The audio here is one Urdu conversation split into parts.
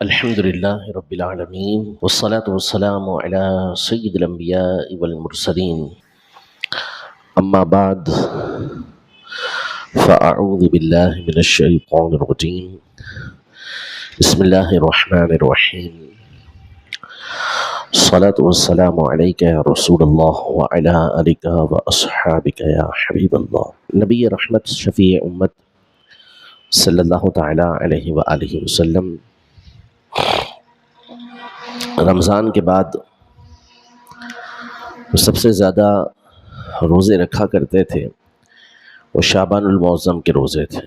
الحمد لله رب العالمين والصلاة والسلام على سيد الأنبياء والمرسلين أما بعد فأعوذ بالله من الشيطان الرجيم بسم الله الرحمن الرحيم الصلاة والسلام عليك يا رسول الله وعلى آلك وأصحابك يا حبيب الله نبی رحمت شفیع امت صلی اللہ تعالیٰ علیہ وآلہ وسلم رمضان کے بعد سب سے زیادہ روزے رکھا کرتے تھے وہ شعبان المعظم کے روزے تھے۔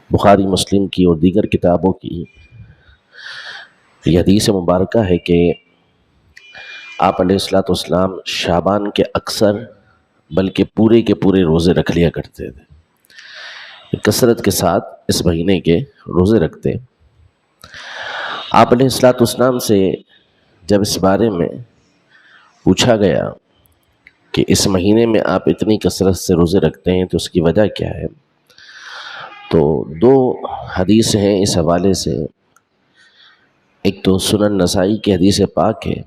بخاری مسلم کی اور دیگر کتابوں کی یہ حدیث مبارکہ ہے کہ آپ علیہ الصلوۃ والسلام شعبان کے اکثر بلکہ پورے کے پورے روزے رکھ لیا کرتے تھے، کثرت کے ساتھ اس مہینے کے روزے رکھتے۔ آپ علیہ الصلوۃ والسلام سے جب اس بارے میں پوچھا گیا کہ اس مہینے میں آپ اتنی کثرت سے روزے رکھتے ہیں تو اس کی وجہ کیا ہے، تو دو حدیث ہیں اس حوالے سے۔ ایک تو سنن نسائی کی حدیث پاک ہے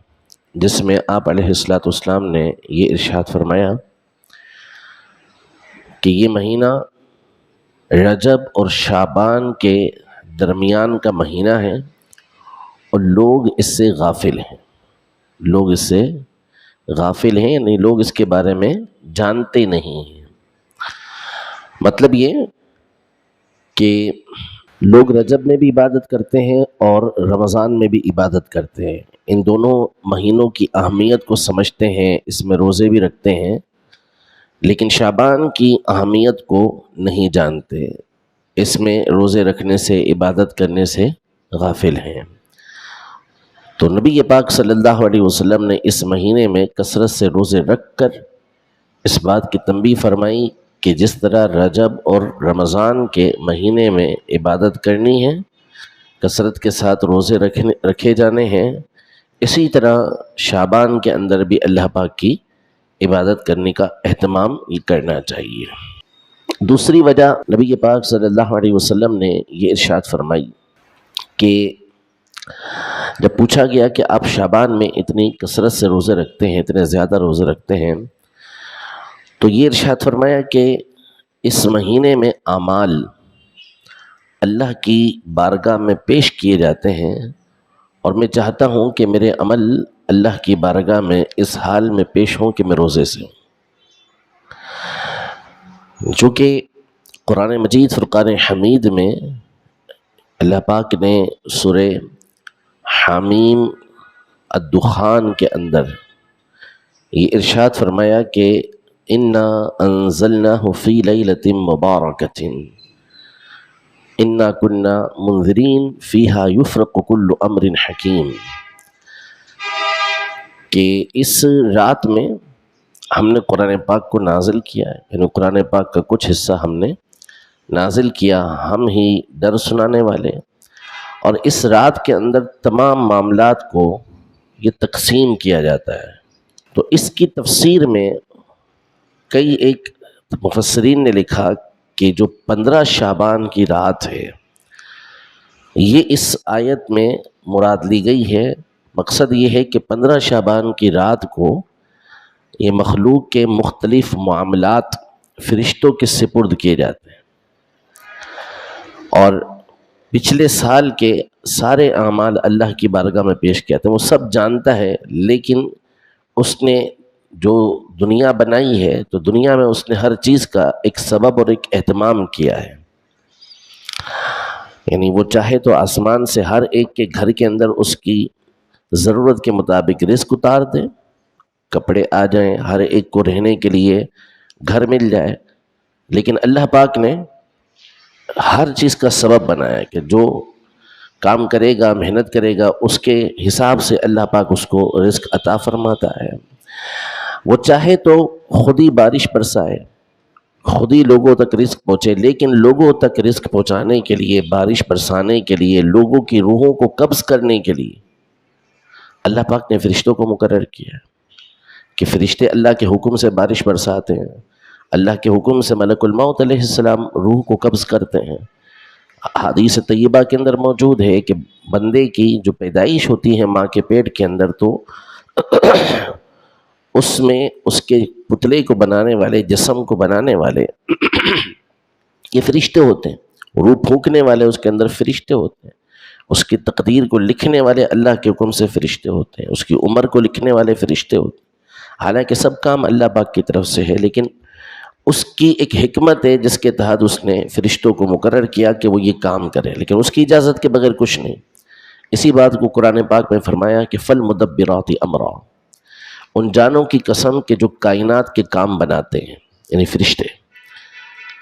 جس میں آپ علیہ الصلوۃ والسلام نے یہ ارشاد فرمایا کہ یہ مہینہ رجب اور شعبان کے درمیان کا مہینہ ہے اور لوگ اس سے غافل ہیں، یعنی لوگ اس کے بارے میں جانتے نہیں ہیں۔ مطلب یہ کہ لوگ رجب میں بھی عبادت کرتے ہیں اور رمضان میں بھی عبادت کرتے ہیں، ان دونوں مہینوں کی اہمیت کو سمجھتے ہیں، اس میں روزے بھی رکھتے ہیں، لیکن شعبان کی اہمیت کو نہیں جانتے، اس میں روزے رکھنے سے عبادت کرنے سے غافل ہیں۔ تو نبی پاک صلی اللہ علیہ وسلم نے اس مہینے میں کثرت سے روزے رکھ کر اس بات کی تنبیہ فرمائی کہ جس طرح رجب اور رمضان کے مہینے میں عبادت کرنی ہے، کثرت کے ساتھ روزے رکھے جانے ہیں، اسی طرح شعبان کے اندر بھی اللہ پاک کی عبادت کرنے کا اہتمام کرنا چاہیے۔ دوسری وجہ نبی پاک صلی اللہ علیہ وسلم نے یہ ارشاد فرمائی کہ جب پوچھا گیا کہ آپ شعبان میں اتنی کثرت سے روزے رکھتے ہیں، اتنے زیادہ روزے رکھتے ہیں، تو یہ ارشاد فرمایا کہ اس مہینے میں اعمال اللہ کی بارگاہ میں پیش کیے جاتے ہیں اور میں چاہتا ہوں کہ میرے عمل اللہ کی بارگاہ میں اس حال میں پیش ہوں کہ میں روزے سے ہوں۔ چونکہ قرآن مجید فرقان حمید میں اللہ پاک نے سورہ حمیم الدخان کے اندر یہ ارشاد فرمایا کہ انا انزلناہ فی لیلۃ مبارکۃ انا کنا منذرین فیہا یفرق کل امر حکیم، کہ اس رات میں ہم نے قرآن پاک کو نازل کیا ہے، یعنی قرآن پاک کا کچھ حصہ ہم نے نازل کیا، ہم ہی ڈر سنانے والے، اور اس رات کے اندر تمام معاملات کو یہ تقسیم کیا جاتا ہے۔ تو اس کی تفسیر میں کئی ایک مفسرین نے لکھا کہ جو 15 شعبان کی رات ہے یہ اس آیت میں مراد لی گئی ہے۔ مقصد یہ ہے کہ 15 شعبان کی رات کو یہ مخلوق کے مختلف معاملات فرشتوں کے سپرد کیے جاتے ہیں اور پچھلے سال کے سارے اعمال اللہ کی بارگاہ میں پیش کیا تھا، وہ سب جانتا ہے، لیکن اس نے جو دنیا بنائی ہے تو دنیا میں اس نے ہر چیز کا ایک سبب اور ایک اہتمام کیا ہے، یعنی وہ چاہے تو آسمان سے ہر ایک کے گھر کے اندر اس کی ضرورت کے مطابق رزق اتار دے، کپڑے آ جائیں، ہر ایک کو رہنے کے لیے گھر مل جائے، لیکن اللہ پاک نے ہر چیز کا سبب بنایا کہ جو کام کرے گا، محنت کرے گا، اس کے حساب سے اللہ پاک اس کو رزق عطا فرماتا ہے۔ وہ چاہے تو خود ہی بارش برسائے، خود ہی لوگوں تک رزق پہنچے، لیکن لوگوں تک رزق پہنچانے کے لیے، بارش برسانے کے لیے، لوگوں کی روحوں کو قبض کرنے کے لیے اللہ پاک نے فرشتوں کو مقرر کیا کہ فرشتے اللہ کے حکم سے بارش برساتے ہیں، اللہ کے حکم سے ملک الموت علیہ السلام روح کو قبض کرتے ہیں، حدیث طیبہ کے اندر موجود ہے کہ بندے کی جو پیدائش ہوتی ہے ماں کے پیٹ کے اندر، تو اس میں اس کے پتلے کو بنانے والے، جسم کو بنانے والے یہ فرشتے ہوتے ہیں، روح پھونکنے والے اس کے اندر فرشتے ہوتے ہیں، اس کی تقدیر کو لکھنے والے اللہ کے حکم سے فرشتے ہوتے ہیں، اس کی عمر کو لکھنے والے فرشتے ہوتے ہیں۔ حالانکہ سب کام اللہ پاک کی طرف سے ہے، لیکن اس کی ایک حکمت ہے جس کے تحت اس نے فرشتوں کو مقرر کیا کہ وہ یہ کام کرے، لیکن اس کی اجازت کے بغیر کچھ نہیں۔ اسی بات کو قرآن پاک میں فرمایا کہ فَالْمُدَبِّرَاتِ أَمْرًا، ان جانوں کی قسم کہ جو کائنات کے کام بناتے ہیں، یعنی فرشتے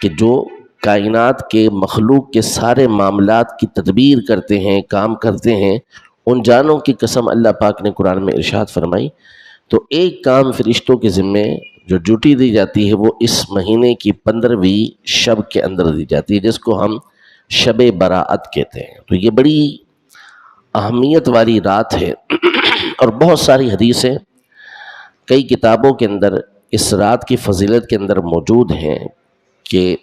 کہ جو کائنات کے مخلوق کے سارے معاملات کی تدبیر کرتے ہیں، کام کرتے ہیں، ان جانوں کی قسم اللہ پاک نے قرآن میں ارشاد فرمائی۔ تو ایک کام فرشتوں کے ذمے جو ڈیوٹی دی جاتی ہے وہ اس مہینے کی 15ویں شب کے اندر دی جاتی ہے، جس کو ہم شب براءت کہتے ہیں۔ تو یہ بڑی اہمیت والی رات ہے اور بہت ساری حدیثیں کئی کتابوں کے اندر اس رات کی فضیلت کے اندر موجود ہیں کہ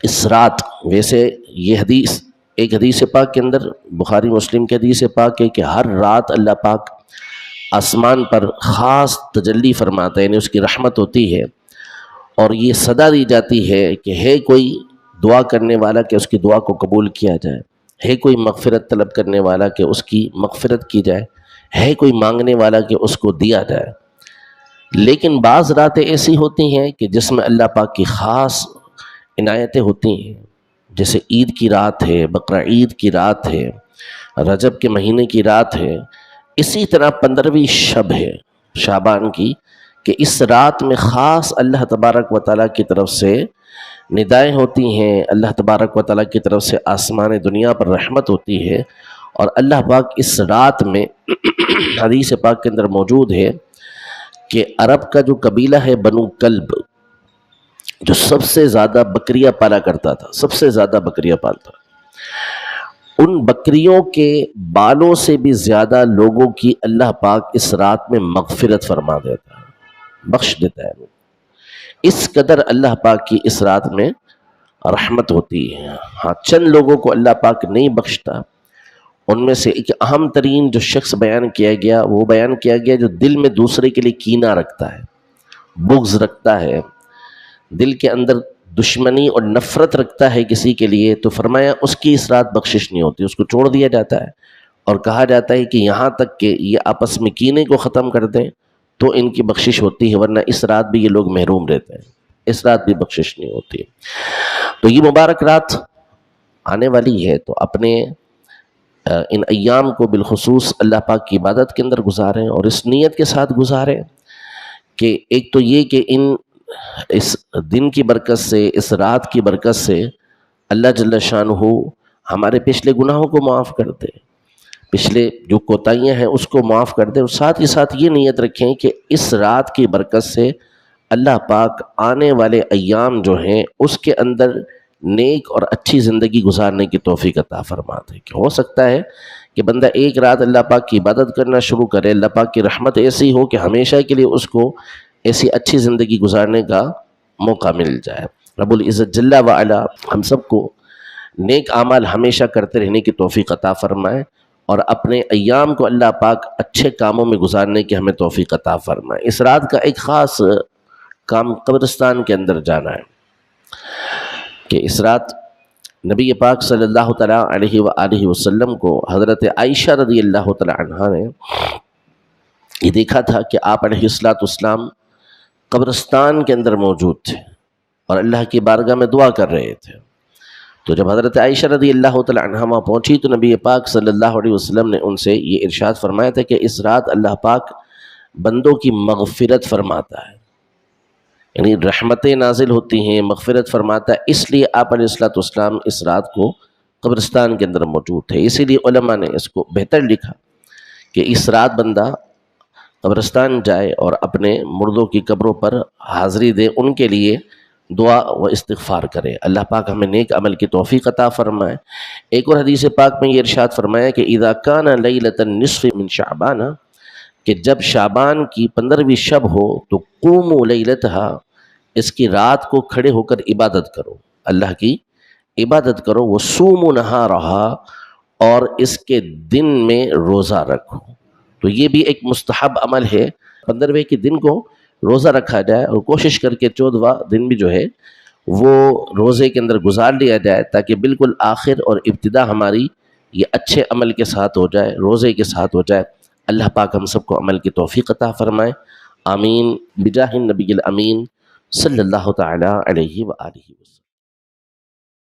اس رات، ویسے یہ حدیث ایک حدیث پاک کے اندر، بخاری مسلم کے حدیث پاک ہے کہ ہر رات اللہ پاک آسمان پر خاص تجلی فرماتا ہے، یعنی اس کی رحمت ہوتی ہے، اور یہ صدا دی جاتی ہے کہ ہے کوئی دعا کرنے والا کہ اس کی دعا کو قبول کیا جائے، ہے کوئی مغفرت طلب کرنے والا کہ اس کی مغفرت کی جائے، ہے کوئی مانگنے والا کہ اس کو دیا جائے۔ لیکن بعض راتیں ایسی ہوتی ہیں کہ جس میں اللہ پاک کی خاص عنایتیں ہوتی ہیں، جیسے عید کی رات ہے، بقرہ عید کی رات ہے، رجب کے مہینے کی رات ہے۔ اسی طرح 15ویں شب ہے شعبان کی، کہ اس رات میں خاص اللہ تبارک و تعالیٰ کی طرف سے ندائیں ہوتی ہیں، اللہ تبارک و تعالیٰ کی طرف سے آسمان دنیا پر رحمت ہوتی ہے، اور اللہ پاک اس رات میں حدیث پاک کے اندر موجود ہے کہ عرب کا جو قبیلہ ہے بنو کلب، جو سب سے زیادہ بکریاں پالا کرتا تھا، سب سے زیادہ بکریاں پالتا، ان بکریوں کے بالوں سے بھی زیادہ لوگوں کی اللہ پاک اس رات میں مغفرت فرما دیتا ہے، بخش دیتا ہے۔ اس قدر اللہ پاک کی اس رات میں رحمت ہوتی ہے۔ ہاں، چند لوگوں کو اللہ پاک نہیں بخشتا، ان میں سے ایک اہم ترین جو شخص بیان کیا گیا، وہ بیان کیا گیا جو دل میں دوسرے کے لیے کینہ رکھتا ہے، بغض رکھتا ہے، دل کے اندر دشمنی اور نفرت رکھتا ہے کسی کے لیے، تو فرمایا اس کی اس رات بخشش نہیں ہوتی، اس کو چھوڑ دیا جاتا ہے، اور کہا جاتا ہے کہ یہاں تک کہ یہ آپس میں کینے کو ختم کر دیں تو ان کی بخشش ہوتی ہے، ورنہ اس رات بھی یہ لوگ محروم رہتے ہیں، اس رات بھی بخشش نہیں ہوتی۔ تو یہ مبارک رات آنے والی ہے، تو اپنے ان ایام کو بالخصوص اللہ پاک کی عبادت کے اندر گزاریں، اور اس نیت کے ساتھ گزاریں کہ ایک تو یہ کہ اس دن کی برکت سے، اس رات کی برکت سے اللہ جل شانہ ہمارے پچھلے گناہوں کو معاف کر دے، پچھلے جو کوتاہیاں ہیں اس کو معاف کر دے، اور ساتھ ہی ساتھ یہ نیت رکھیں کہ اس رات کی برکت سے اللہ پاک آنے والے ایام جو ہیں اس کے اندر نیک اور اچھی زندگی گزارنے کی توفیق عطا فرما دے۔ کہ ہو سکتا ہے کہ بندہ ایک رات اللہ پاک کی عبادت کرنا شروع کرے، اللہ پاک کی رحمت ایسی ہو کہ ہمیشہ کے لیے اس کو ایسی اچھی زندگی گزارنے کا موقع مل جائے۔ رب العزت جل وعلا ہم سب کو نیک اعمال ہمیشہ کرتے رہنے کی توفیق عطا فرمائے، اور اپنے ایام کو اللہ پاک اچھے کاموں میں گزارنے کی ہمیں توفیق عطا فرمائے۔ اس رات کا ایک خاص کام قبرستان کے اندر جانا ہے، کہ اس رات نبی پاک صلی اللہ تعالیٰ علیہ وآلہ وسلم کو حضرت عائشہ رضی اللہ تعالیٰ عنہا نے یہ دیکھا تھا کہ آپ علیہ السلام قبرستان کے اندر موجود تھے اور اللہ کی بارگاہ میں دعا کر رہے تھے۔ تو جب حضرت عائشہ رضی اللہ تعالیٰ عنہا وہاں پہنچی تو نبی پاک صلی اللہ علیہ وسلم نے ان سے یہ ارشاد فرمایا تھا کہ اس رات اللہ پاک بندوں کی مغفرت فرماتا ہے، یعنی رحمتیں نازل ہوتی ہیں، مغفرت فرماتا ہے، اس لیے آپ علیہ السلام اس رات کو قبرستان کے اندر موجود تھے۔ اسی لیے علماء نے اس کو بہتر لکھا کہ اس رات بندہ قبرستان جائے اور اپنے مردوں کی قبروں پر حاضری دے، ان کے لیے دعا و استغفار کرے، اللہ پاک ہمیں نیک عمل کی توفیق عطا فرمائے۔ ایک اور حدیث پاک میں یہ ارشاد فرمایا کہ اذا کان لیلۃ النصف من شعبان، کہ جب شعبان کی 15ویں شب ہو تو قوموا لیلتھا، اس کی رات کو کھڑے ہو کر عبادت کرو، اللہ کی عبادت کرو، وہ سوم نہارہا، اور اس کے دن میں روزہ رکھو۔ تو یہ بھی ایک مستحب عمل ہے، 15ویں کے دن کو روزہ رکھا جائے اور کوشش کر کے 14واں دن بھی جو ہے وہ روزے کے اندر گزار لیا جائے، تاکہ بالکل آخر اور ابتدا ہماری یہ اچھے عمل کے ساتھ ہو جائے، روزے کے ساتھ ہو جائے۔ اللہ پاک ہم سب کو عمل کی توفیق عطا فرمائے، آمین، بجاہ النبی الامین صلی اللہ تعالی علیہ وآلہ وسلم۔